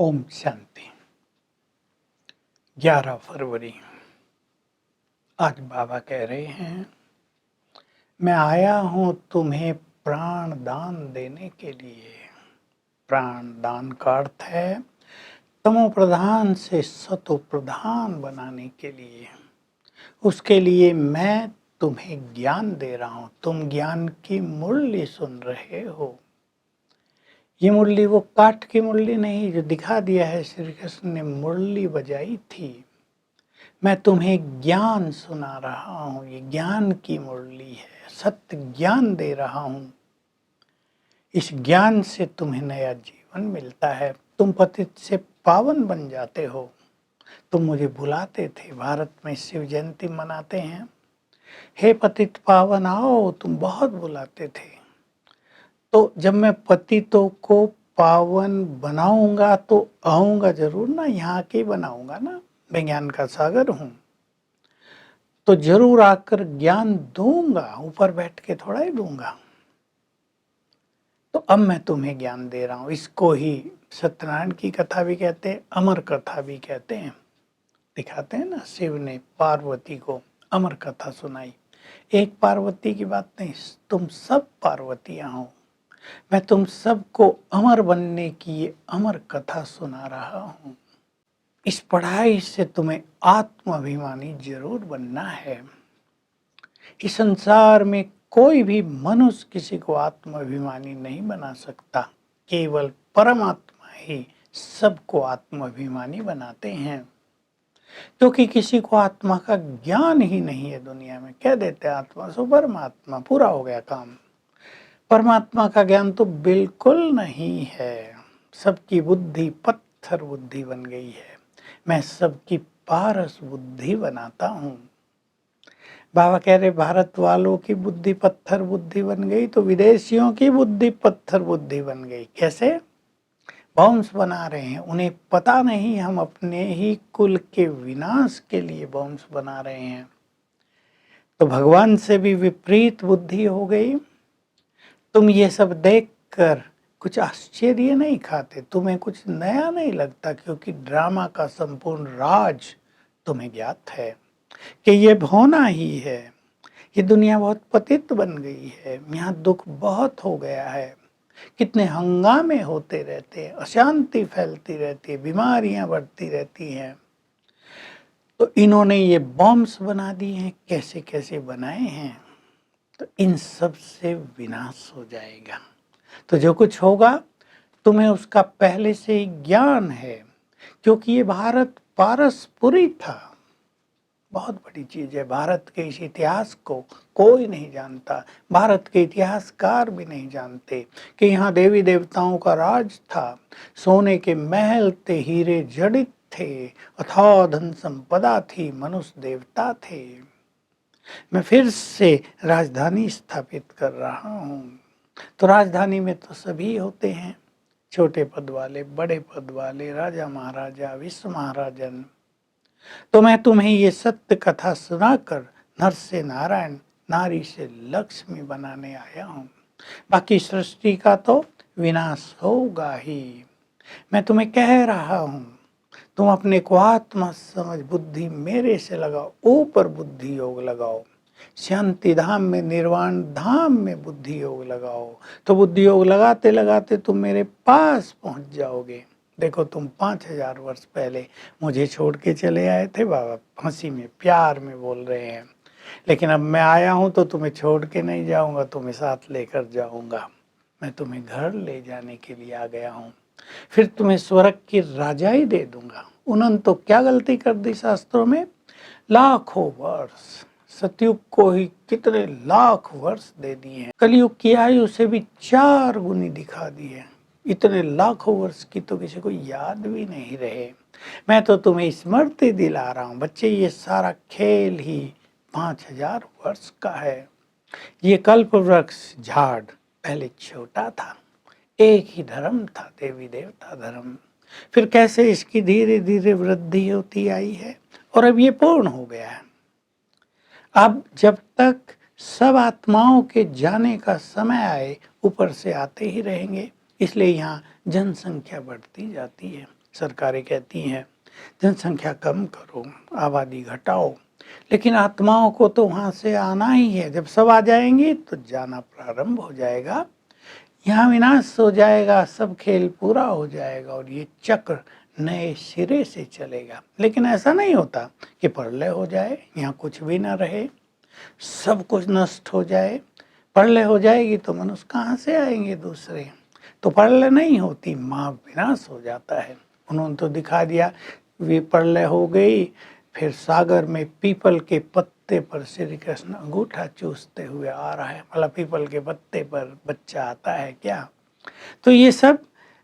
ओम शांति। 11 फरवरी। आज बाबा कह रहे हैं, मैं आया हूं तुम्हें प्राण दान देने के लिए। प्राण दान का अर्थ है तमो प्रधान से सतो प्रधान बनाने के लिए। उसके लिए मैं तुम्हें ज्ञान दे रहा हूं। तुम ज्ञान की मुरली सुन रहे हो। ये मुरली वो काठ की मुरली नहीं जो दिखा दिया है, श्री कृष्ण ने मुरली बजाई थी। मैं तुम्हें ज्ञान सुना रहा हूं, ये ज्ञान की मुरली है, सत्य ज्ञान दे रहा हूं। इस ज्ञान से तुम्हें नया जीवन मिलता है। तुम पतित से पावन बन जाते हो। तुम मुझे बुलाते थे, भारत में शिव जयंती मनाते हैं, हे पतित पावन आओ, तुम बहुत बुलाते थे। तो जब मैं पतितों को पावन बनाऊंगा तो आऊंगा जरूर ना, यहाँ के बनाऊंगा ना, मैं ज्ञान का सागर हूं, तो जरूर आकर ज्ञान दूंगा, ऊपर बैठ के थोड़ा ही दूंगा। तो अब मैं तुम्हें ज्ञान दे रहा हूं। इसको ही सत्यनारायण की कथा भी कहते हैं, अमर कथा भी कहते हैं। दिखाते हैं ना, शिव ने पार्वती को अमर कथा सुनाई। एक पार्वती की बात नहीं, तुम सब पार्वतियां हो। मैं तुम सबको अमर बनने की ये अमर कथा सुना रहा हूं। इस पढ़ाई से तुम्हें आत्माभिमानी जरूर बनना है। इस संसार में कोई भी मनुष्य किसी को आत्माभिमानी नहीं बना सकता। केवल परमात्मा ही सबको आत्माभिमानी बनाते हैं। क्योंकि किसी को आत्मा का ज्ञान ही नहीं है दुनिया में। कह देते हैं आत्मा सो परमात्मा, पूरा हो गया काम। परमात्मा का ज्ञान तो बिल्कुल नहीं है। सबकी बुद्धि पत्थर बुद्धि बन गई है। मैं सबकी पारस बुद्धि बनाता हूँ। बाबा कह रहे भारत वालों की बुद्धि पत्थर बुद्धि बन गई तो विदेशियों की बुद्धि पत्थर बुद्धि बन गई। कैसे? बॉम्ब्स बना रहे हैं, उन्हें पता नहीं हम अपने ही कुल के विनाश के लिए बॉम्ब्स बना रहे हैं। तो भगवान से भी विपरीत बुद्धि हो गई। तुम ये सब देखकर कुछ आश्चर्य नहीं खाते, तुम्हें कुछ नया नहीं लगता, क्योंकि ड्रामा का संपूर्ण राज तुम्हें ज्ञात है कि ये होना ही है। ये दुनिया बहुत पतित बन गई है, यहाँ दुख बहुत हो गया है, कितने हंगामे होते रहते हैं, अशांति फैलती रहती है, बीमारियां बढ़ती रहती हैं। तो इन्होंने ये बॉम्ब्स बना दिए हैं, कैसे कैसे बनाए हैं। तो इन सब से विनाश हो जाएगा। तो जो कुछ होगा तुम्हें उसका पहले से ही ज्ञान है, क्योंकि ये भारत पारसपुरी था। बहुत बड़ी चीज है। भारत के इस इतिहास को कोई नहीं जानता, भारत के इतिहासकार भी नहीं जानते कि यहाँ देवी देवताओं का राज था, सोने के महल थे, हीरे जड़ित थे, अथाह धन संपदा थी, मनुष्य देवता थे। मैं फिर से राजधानी स्थापित कर रहा हूँ। तो राजधानी में तो सभी होते हैं, छोटे पद वाले, बड़े पद वाले, राजा महाराजा, विश्व महाराजन। तो मैं तुम्हें ये सत्य कथा सुनाकर नर से नारायण, नारी से लक्ष्मी बनाने आया हूँ। बाकी सृष्टि का तो विनाश होगा ही। मैं तुम्हें कह रहा हूँ, तुम अपने को आत्मा समझ बुद्धि मेरे से लगाओ, ऊपर बुद्धि योग लगाओ, शांति धाम में, निर्वाण धाम में बुद्धि योग लगाओ। तो बुद्धि योग लगाते लगाते तुम मेरे पास पहुंच जाओगे। देखो, तुम 5000 वर्ष पहले मुझे छोड़ के चले आए थे बाबा, हंसी में प्यार में बोल रहे हैं, लेकिन अब मैं आया हूं तो तुम्हें छोड़ के नहीं जाऊंगा, तुम्हें साथ लेकर जाऊंगा। मैं तुम्हें घर ले जाने के लिए आ गया हूं, फिर तुम्हें स्वर्ग की राजाई दे दूंगा। उन्होंने तो क्या गलती कर दी शास्त्रों में, लाखों वर्ष, सतयुग को ही कितने लाख वर्ष दे दिए हैं, कलयुग की आयु से भी 4 गुनी दिखा दी है। इतने लाखों वर्ष की तो किसी को याद भी नहीं रहे। मैं तो तुम्हें स्मृति दिला रहा हूँ बच्चे, ये सारा खेल ही 5000 वर्ष का है। ये कल्प वृक्ष झाड़ पहले छोटा था, एक ही धर्म था, देवी देवता धर्म। फिर कैसे इसकी धीरे धीरे वृद्धि होती आई है और अब ये पूर्ण हो गया है। अब जब तक सब आत्माओं के जाने का समय आए, ऊपर से आते ही रहेंगे, इसलिए यहाँ जनसंख्या बढ़ती जाती है। सरकारें कहती हैं जनसंख्या कम करो, आबादी घटाओ, लेकिन आत्माओं को तो वहाँ से आना ही है। जब सब आ जाएंगे तो जाना प्रारंभ हो जाएगा, यहाँ विनाश हो जाएगा, सब खेल पूरा हो जाएगा और ये चक्र नए सिरे से चलेगा। लेकिन ऐसा नहीं होता कि प्रलय हो जाए, यहाँ कुछ भी ना रहे, सब कुछ नष्ट हो जाए। प्रलय हो जाएगी तो मनुष्य कहाँ से आएंगे दूसरे? तो प्रलय नहीं होती, महाविनाश हो जाता है। उन्होंने तो दिखा दिया, वे प्रलय हो गई, फिर सागर में पीपल के पत्ते पर श्री कृष्ण अंगूठा चूसते हुए आ रहा है। मतलब पीपल के पत्ते पर बच्चा आता है क्या? तो ये सब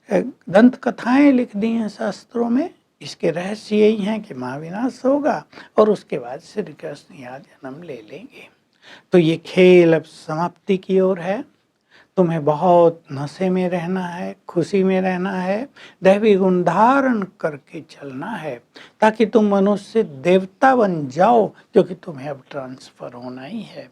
दंत कथाएं लिख दी हैं शास्त्रों में। इसके रहस्य यही हैं कि महाविनाश होगा और उसके बाद श्री कृष्ण यहाँ जन्म ले लेंगे। तो ये खेल अब समाप्ति की ओर है। तुम्हें बहुत नशे में रहना है, खुशी में रहना है, दैवी गुण धारण करके चलना है, ताकि तुम मनुष्य से देवता बन जाओ, क्योंकि तुम्हें अब ट्रांसफर होना ही है।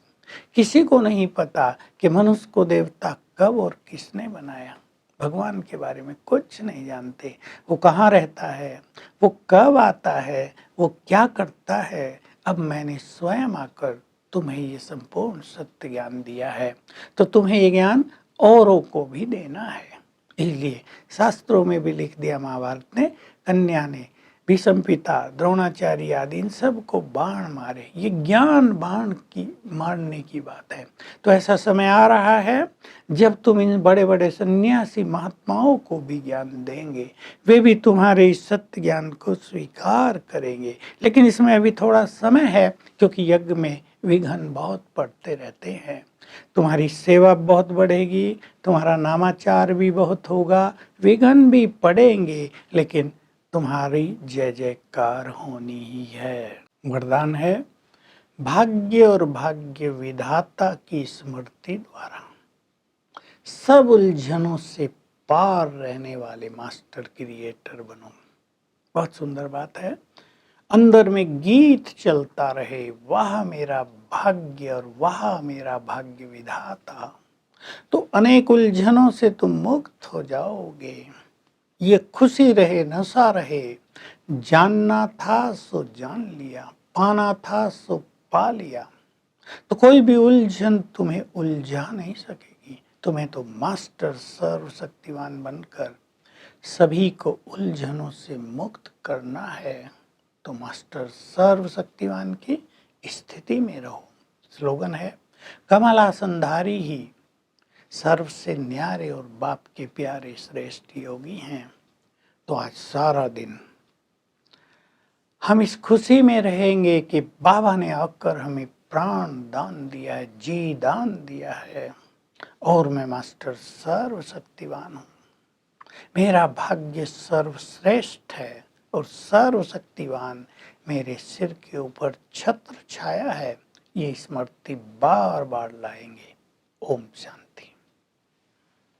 किसी को नहीं पता कि मनुष्य को देवता कब और किसने बनाया। भगवान के बारे में कुछ नहीं जानते। वो कहाँ रहता है, वो कब आता है, वो क्या करता है। अब मैंने स्वयं आकर तुम्हें ये संपूर्ण सत्य ज्ञान दिया है, तो तुम्हें ये ज्ञान औरों को भी देना है। इसलिए शास्त्रों में भी लिख दिया, महाभारत ने, कन्या ने भीष्म पिता, द्रोणाचार्य आदि इन सब को बाण मारे। ये ज्ञान बाण की मारने की बात है। तो ऐसा समय आ रहा है जब तुम इन बड़े बड़े सन्यासी महात्माओं को भी ज्ञान देंगे, वे भी तुम्हारे इस सत्य ज्ञान को स्वीकार करेंगे। लेकिन इसमें अभी थोड़ा समय है, क्योंकि यज्ञ में विघ्न बहुत पड़ते रहते हैं। तुम्हारी सेवा बहुत बढ़ेगी, तुम्हारा नामाचार भी बहुत होगा, विघ्न भी पड़ेंगे, लेकिन तुम्हारी जय जयकार होनी ही है। वरदान है, भाग्य और भाग्य विधाता की स्मृति द्वारा सब उलझनों से पार रहने वाले मास्टर क्रिएटर बनो। बहुत सुंदर बात है। अंदर में गीत चलता रहे, वाह मेरा भाग्य और वाह मेरा भाग्य विधाता, तो अनेक उलझनों से तुम मुक्त हो जाओगे। ये खुशी रहे, नशा रहे, जानना था सो जान लिया, पाना था सो पा लिया, तो कोई भी उलझन तुम्हें उलझा नहीं सकेगी। तुम्हें तो मास्टर सर्वशक्तिवान बनकर सभी को उलझनों से मुक्त करना है। तो मास्टर सर्वशक्तिवान की स्थिति में रहो। स्लोगन है, कमलासनधारी ही सर्व से न्यारे और बाप के प्यारे श्रेष्ठ योगी हैं। तो आज सारा दिन हम इस खुशी में रहेंगे कि बाबा ने आकर हमें प्राण दान दिया है, जी दान दिया है, और मैं मास्टर सर्वशक्तिवान हूँ। मेरा भाग्य सर्वश्रेष्ठ है और सर्वशक्तिवान मेरे सिर के ऊपर छत्र छाया है। ये स्मृति बार बार लाएंगे। ओम शांति।